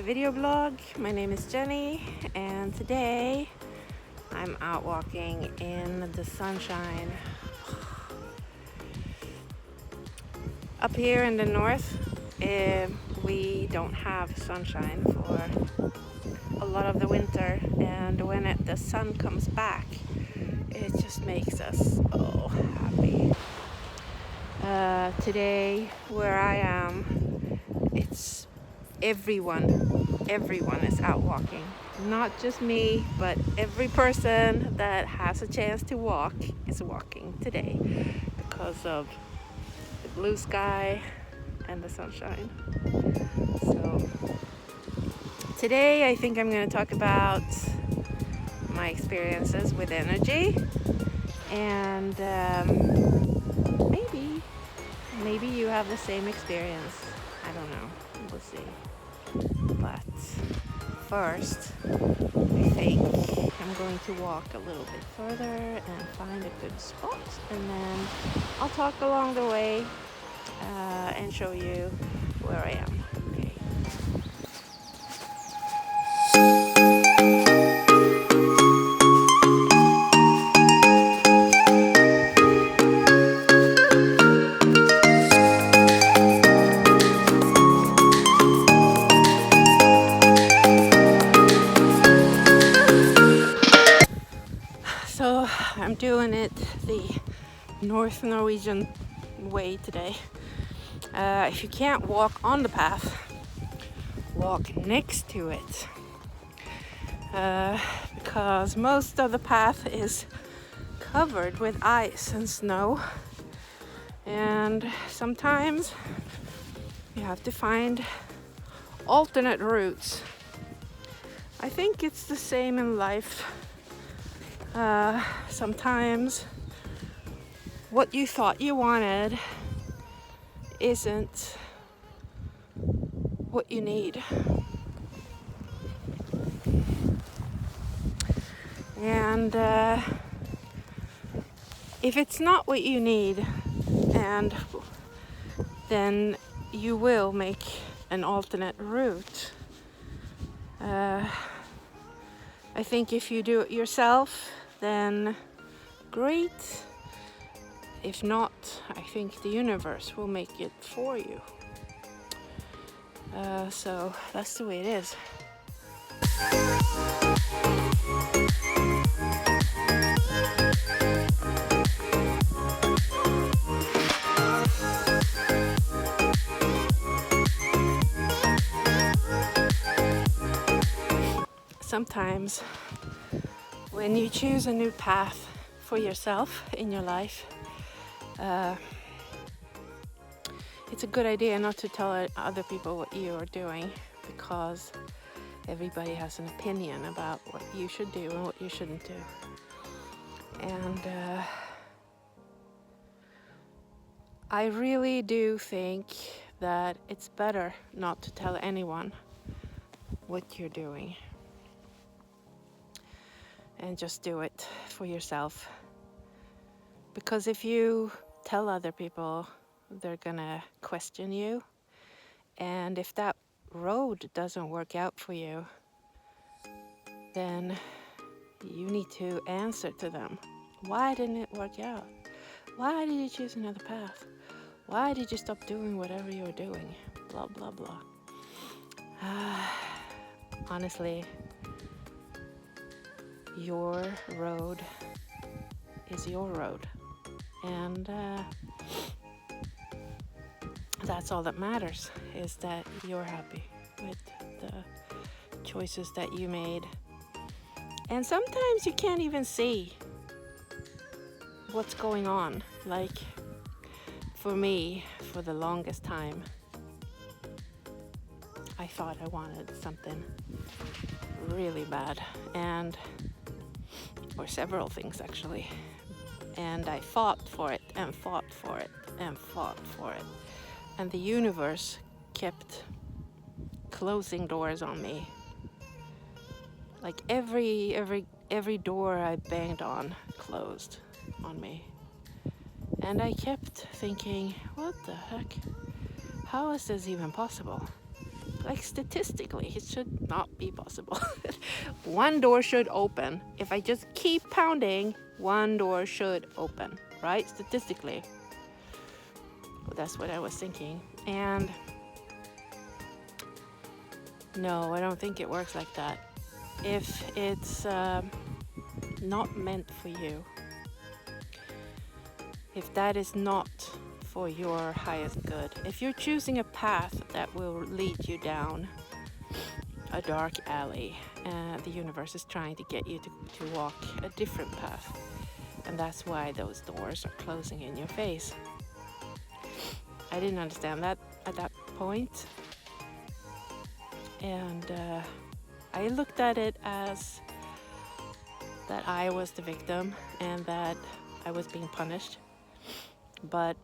video blog. My name is Jenny, and today I'm out walking in the sunshine. Up here in the north, we don't have sunshine for a lot of the winter, and when the sun comes back, it just makes us so happy. Today, where I am, it's everyone is out walking. Not just me, but every person that has a chance to walk is walking today because of the blue sky and the sunshine. So today I think I'm going to talk about my experiences with energy, and maybe you have the same experience. I don't know, we'll see. But first, I think I'm going to walk a little bit further and find a good spot, and then I'll talk along the way and show you where I am. Okay. So I'm doing it the North Norwegian way today. If you can't walk on the path, walk next to it, because most of the path is covered with ice and snow, and sometimes you have to find alternate routes. I think it's the same in life. Sometimes what you thought you wanted isn't what you need. And if it's not what you need, and then you will make an alternate route. I think if you do it yourself, then great. If not, I think the universe will make it for you. So that's the way it is. Sometimes when you choose a new path for yourself in your life, it's a good idea not to tell other people what you are doing, because everybody has an opinion about what you should do and what you shouldn't do. And I really do think that it's better not to tell anyone what you're doing, and just do it for yourself. Because if you tell other people, they're gonna question you, and if that road doesn't work out for you, then you need to answer to them. Why didn't it work out? Why did you choose another path? Why did you stop doing whatever you were doing? Blah blah blah. Honestly, your road is your road, and that's all that matters, is that you're happy with the choices that you made. And sometimes you can't even see what's going on. Like for me, for the longest time, I thought I wanted something really bad, or several things actually, and I fought for it and fought for it and fought for it, and the universe kept closing doors on me. Like every door I banged on closed on me, and I kept thinking, what the heck, how is this even possible? Like statistically, it should not be possible. One door should open. If I just keep pounding, one door should open, right? Statistically. Well, that's what I was thinking. And no, I don't think it works like that. If it's not meant for you, if that is not for your highest good, if you're choosing a path that will lead you down a dark alley, the universe is trying to get you to walk a different path, and that's why those doors are closing in your face. I didn't understand that at that point, and I looked at it as that I was the victim and that I was being punished. But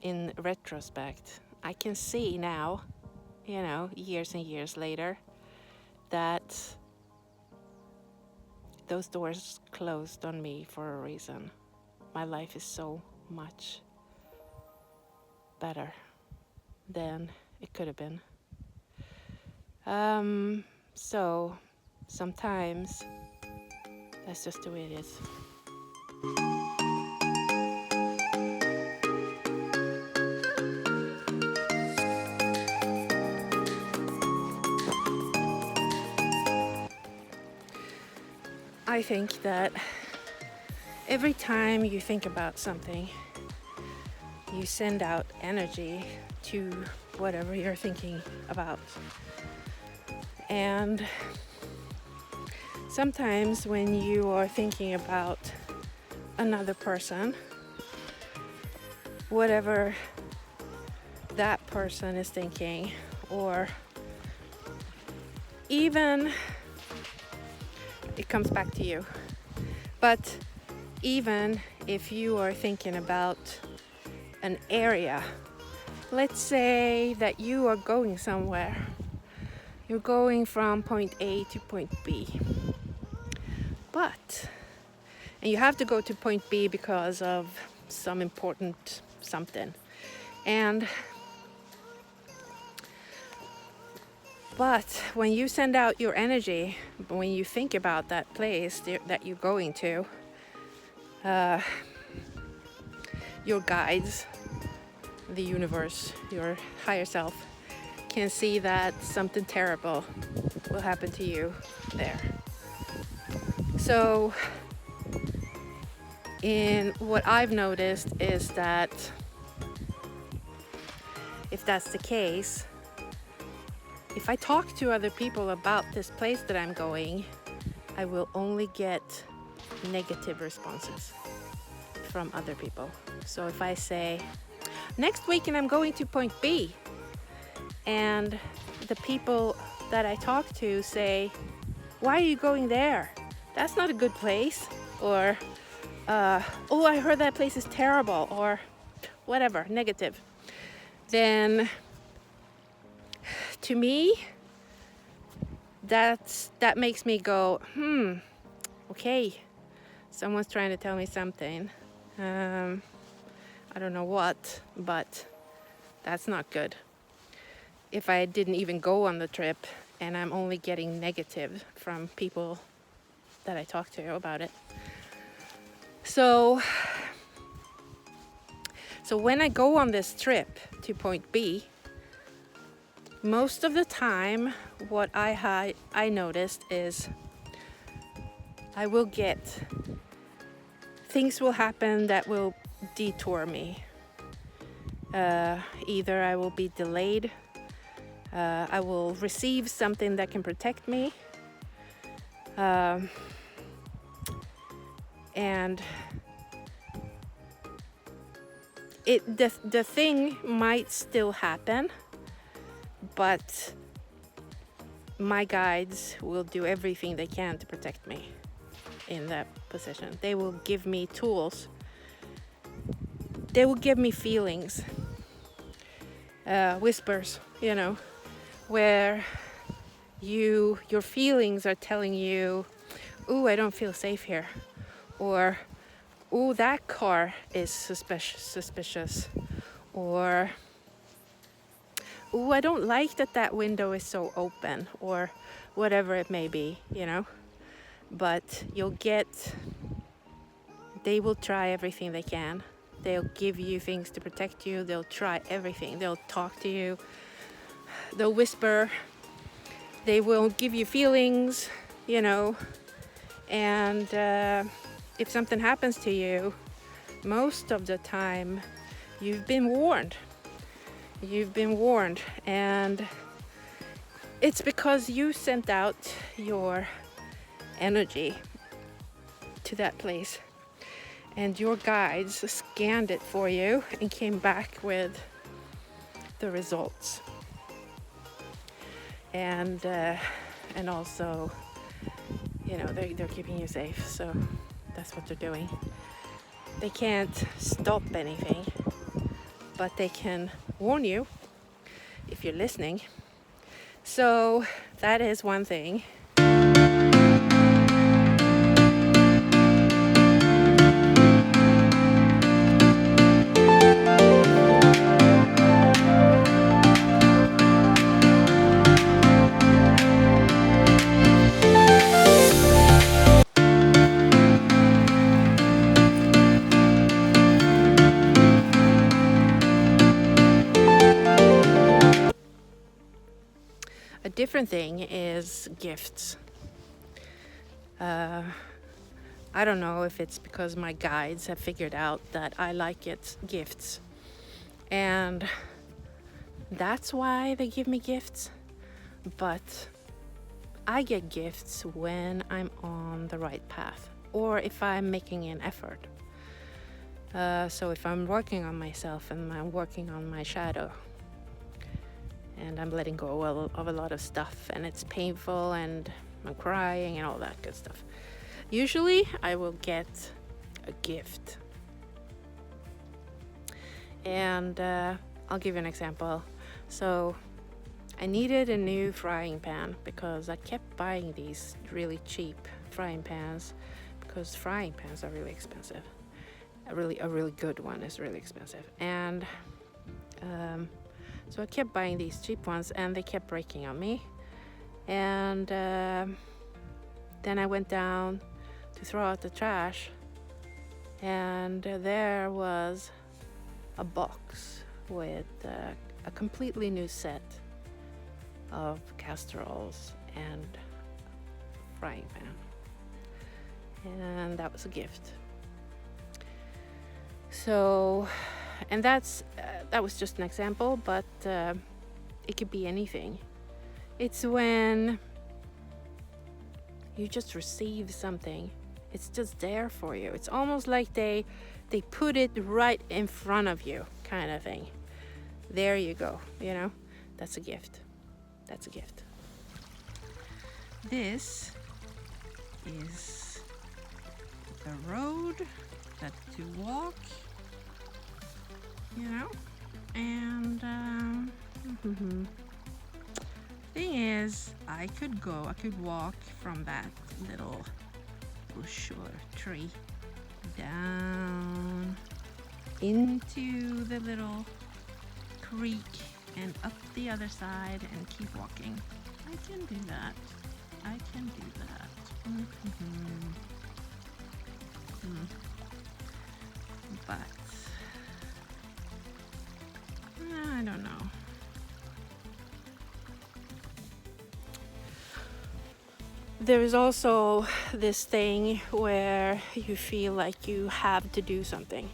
in retrospect, I can see now, years and years later, that those doors closed on me for a reason. My life is so much better than it could have been. So sometimes that's just the way it is. I think that every time you think about something, you send out energy to whatever you're thinking about. And sometimes when you are thinking about another person, whatever that person is thinking, or even it comes back to you. But even if you are thinking about an area, let's say that you are going somewhere. You're going from point A to point B. And you have to go to point B because of some important something. But when you send out your energy, when you think about that place that you're going to, your guides, the universe, your higher self, can see that something terrible will happen to you there. So, in what I've noticed is that if that's the case, if I talk to other people about this place that I'm going, I will only get negative responses from other people. So if I say, next weekend I'm going to point B, and the people that I talk to say, why are you going there? That's not a good place. Or, oh, I heard that place is terrible, or whatever, negative. Then to me, that makes me go, okay, someone's trying to tell me something. I don't know what, but that's not good. If I didn't even go on the trip and I'm only getting negative from people that I talk to about it. So when I go on this trip to point B, most of the time what I noticed is I will get, things will happen that will detour me. Either I will be delayed, I will receive something that can protect me, and the thing might still happen, but my guides will do everything they can to protect me in that position. They will give me tools. They will give me feelings, whispers, where your feelings are telling you, ooh, I don't feel safe here, or ooh, that car is suspicious, or "Ooh, I don't like that window is so open," or whatever it may be, you know. But they will try everything they can. They'll give you things to protect you. They'll try everything. They'll talk to you. They'll whisper. They will give you feelings, you know. And if something happens to you, most of the time you've been warned. You've been warned. And it's because you sent out your energy to that place. And your guides scanned it for you and came back with the results. And also, you know, they're keeping you safe. So that's what they're doing. They can't stop anything, but they can warn you if you're listening. So that is one thing. A different thing is gifts. I don't know if it's because my guides have figured out that I like gifts. And that's why they give me gifts. But I get gifts when I'm on the right path, or if I'm making an effort. So if I'm working on myself and I'm working on my shadow, and I'm letting go of a lot of stuff, and it's painful, and I'm crying and all that good stuff, usually I will get a gift. And I'll give you an example. So I needed a new frying pan because I kept buying these really cheap frying pans, because frying pans are really expensive. A really good one is really expensive. And so I kept buying these cheap ones, and they kept breaking on me. And then I went down to throw out the trash, and there was a box with a completely new set of casseroles and frying pan, and that was a gift. So, and that was just an example, but it could be anything. It's when you just receive something, it's just there for you. It's almost like they put it right in front of you, kind of thing. There you go, you know. That's a gift. That's a gift. This is the road that to walk, you know. And thing is, I could walk from that little bush or tree down into the little creek and up the other side and keep walking. I can do that. But I don't know. There is also this thing where you feel like you have to do something.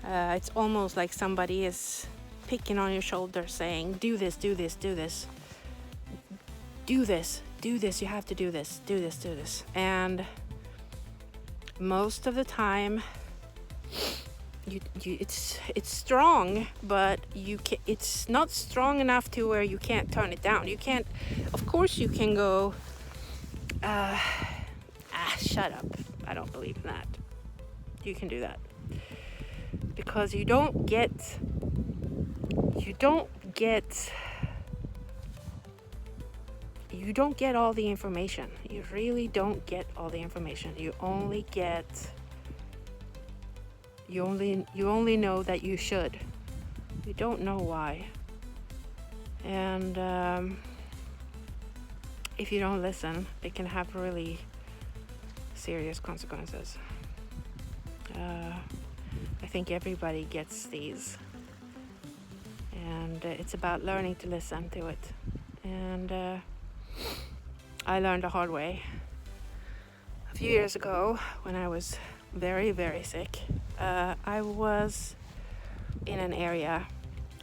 It's almost like somebody is picking on your shoulder saying, do this, do this, do this. Do this, do this, you have to do this, do this, do this. And most of the time, it's strong, but it's not strong enough to where you can't turn it down. You can't, of course you can go, shut up, I don't believe in that. You can do that. Because you don't get all the information. You really don't get all the information. You only know that you should. You don't know why. And if you don't listen, it can have really serious consequences. I think everybody gets these, and it's about learning to listen to it. And I learned the hard way a few years ago when I was very, very sick. I was in an area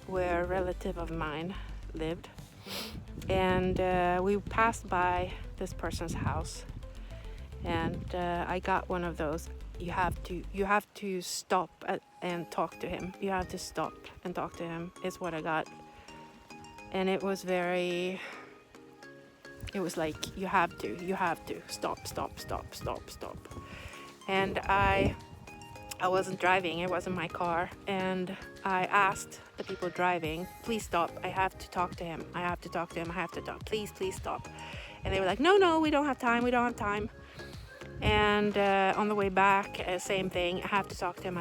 where a relative of mine lived, and we passed by this person's house, and I got one of those you have to stop and talk to him. You have to stop and talk to him is what I got. And it was like you have to stop. And I wasn't driving, it wasn't my car, and I asked the people driving, please stop, I have to talk to him, please stop. And they were like, no, we don't have time. And on the way back, same thing, I have to talk to him.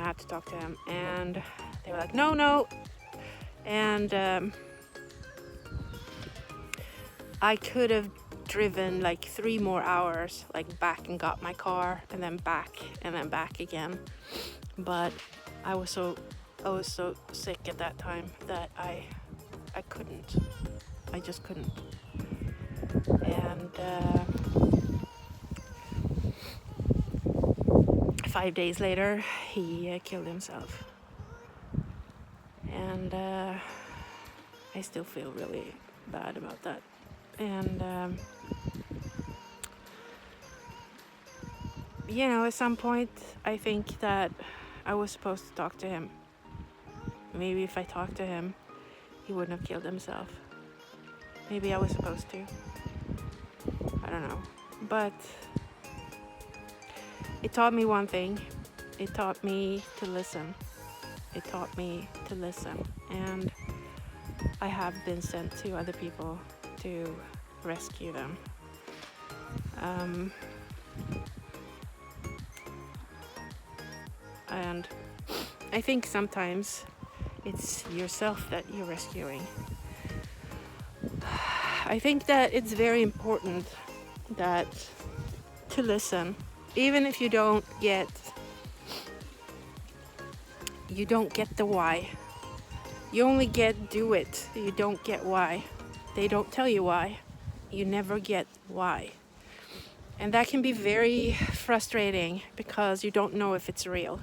And they were like, no. And I could have driven like 3 more hours, like back and got my car, and then back again. But I was so sick at that time that I couldn't. I just couldn't. And 5 days later, he killed himself. And I still feel really bad about that. And at some point, I think that I was supposed to talk to him. Maybe if I talked to him, he wouldn't have killed himself. Maybe I was supposed to. I don't know. But it taught me one thing. It taught me to listen. And I have been sent to other people to rescue them. And I think sometimes it's yourself that you're rescuing. I think that it's very important to listen, even if you don't get the why. You only get do it. You don't get why. They don't tell you why. You never get why. And that can be very frustrating because you don't know if it's real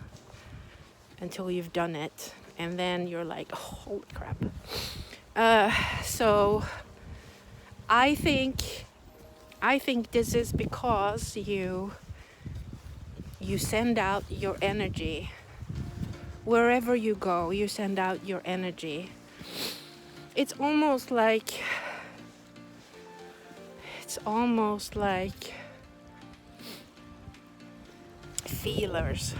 until you've done it. And then you're like, oh, holy crap. So I think this is because you send out your energy. Wherever you go, you send out your energy. It's almost like feelers.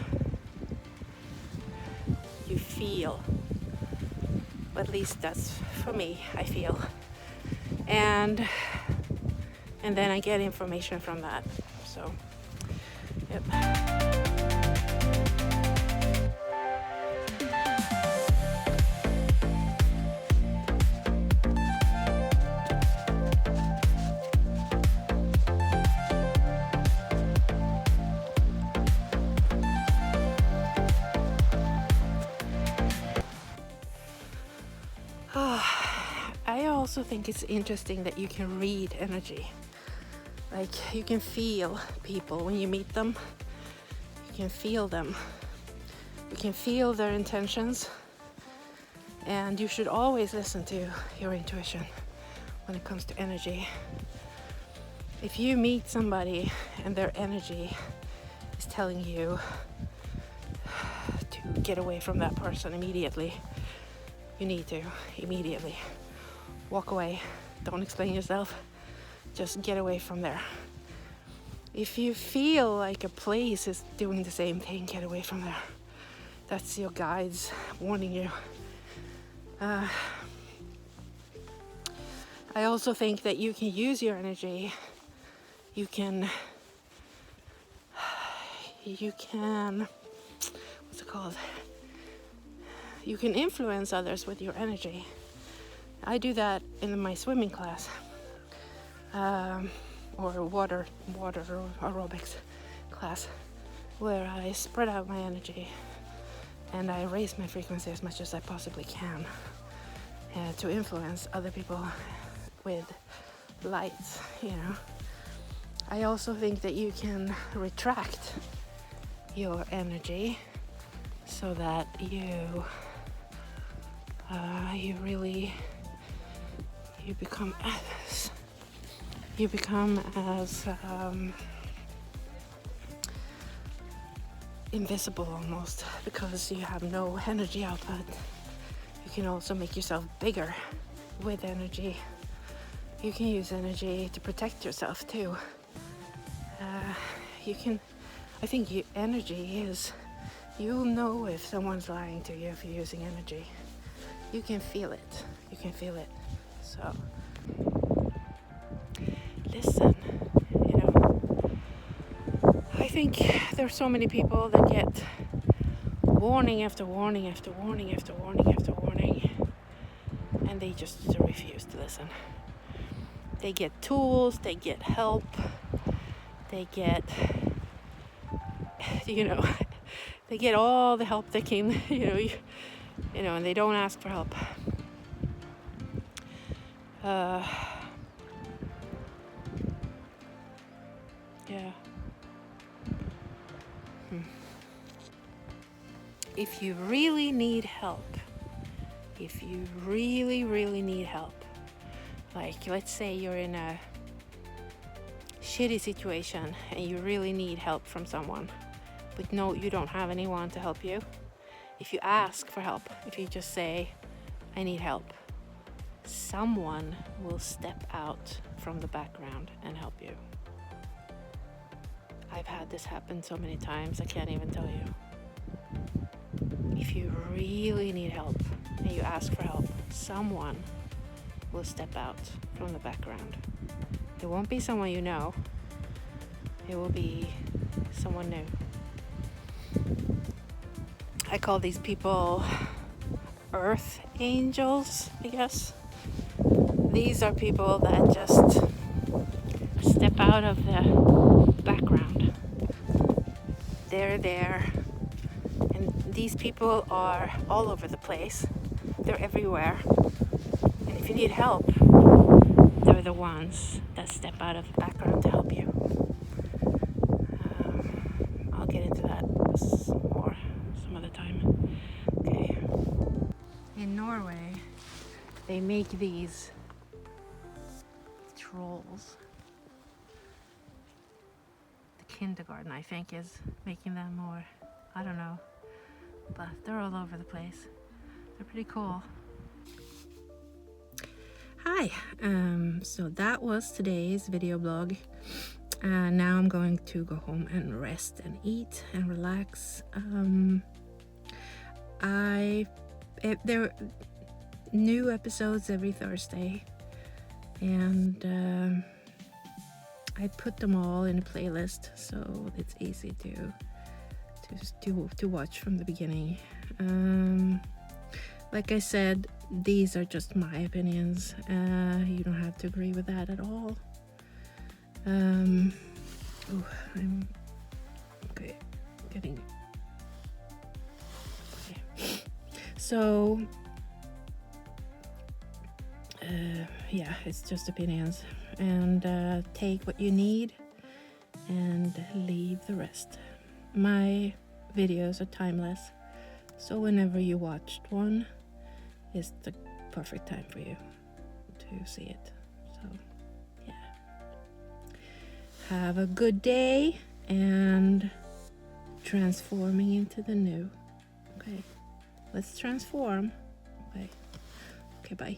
You feel. At least that's for me, I feel. And then I get information from that. So, yep. I also think it's interesting that you can read energy. Like, you can feel people when you meet them. You can feel them. You can feel their intentions. And you should always listen to your intuition when it comes to energy. If you meet somebody and their energy is telling you to get away from that person immediately, you need to immediately walk away. Don't explain yourself. Just get away from there. If you feel like a place is doing the same thing, get away from there. That's your guides warning you. I also think that you can use your energy. You can, what's it called? You can influence others with your energy. I do that in my swimming class, or water aerobics class, where I spread out my energy and I raise my frequency as much as I possibly can to influence other people with lights, you know. I also think that you can retract your energy so that you become as invisible almost, because you have no energy output. You can also make yourself bigger with energy. You can use energy to protect yourself too. I think energy is, you'll know if someone's lying to you if you're using energy. You can feel it. So listen, you know, I think there's so many people that get warning after warning after warning after warning after warning, and they just refuse to listen. They get tools, they get help, they get, you know, they get all the help they can, you know, and they don't ask for help. Yeah. If you really need help, like let's say you're in a shitty situation and you really need help from someone, but no, you don't have anyone to help you. If you ask for help, if you just say, I need help, someone will step out from the background and help you. I've had this happen so many times, I can't even tell you. If you really need help and you ask for help, someone will step out from the background. It won't be someone you know. It will be someone new. I call these people earth angels, I guess. These are people that just step out of the background. They're there. And these people are all over the place. They're everywhere. And if you need help, they're the ones that step out of the background to help you. I'll get into that more some other time. Okay. In Norway, they make these trolls. The kindergarten, I think, is making them, or I don't know. But they're all over the place. They're pretty cool. Hi, so that was today's video blog. Now I'm going to go home and rest and eat and relax. There are new episodes every Thursday, and I put them all in a playlist, so it's easy to watch from the beginning. Like I said, these are just my opinions. You don't have to agree with that at all. I'm okay. Getting okay. So yeah, it's just opinions, and take what you need and leave the rest. My videos are timeless, so whenever you watched one is the perfect time for you to see it. So yeah, have a good day and transforming into the new. Okay, let's transform. Okay, bye.